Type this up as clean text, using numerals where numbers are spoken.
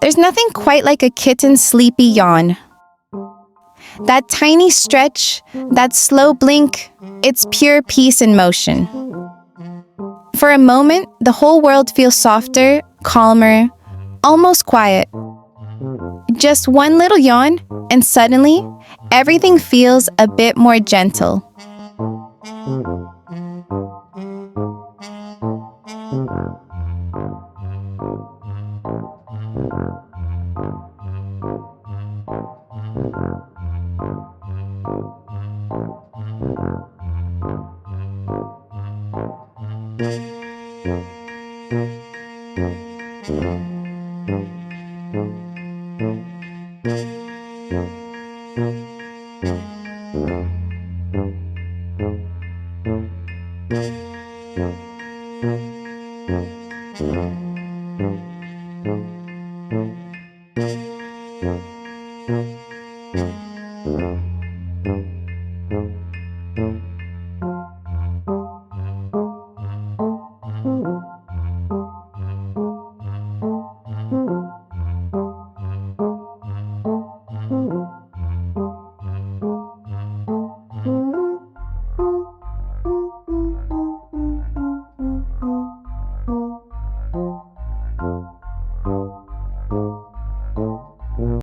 There's nothing quite like a kitten's sleepy yawn. That tiny stretch, that slow blink, it's pure peace in motion. For a moment, the whole world feels softer, calmer, almost quiet. Just one little yawn, and suddenly, everything feels a bit more gentle.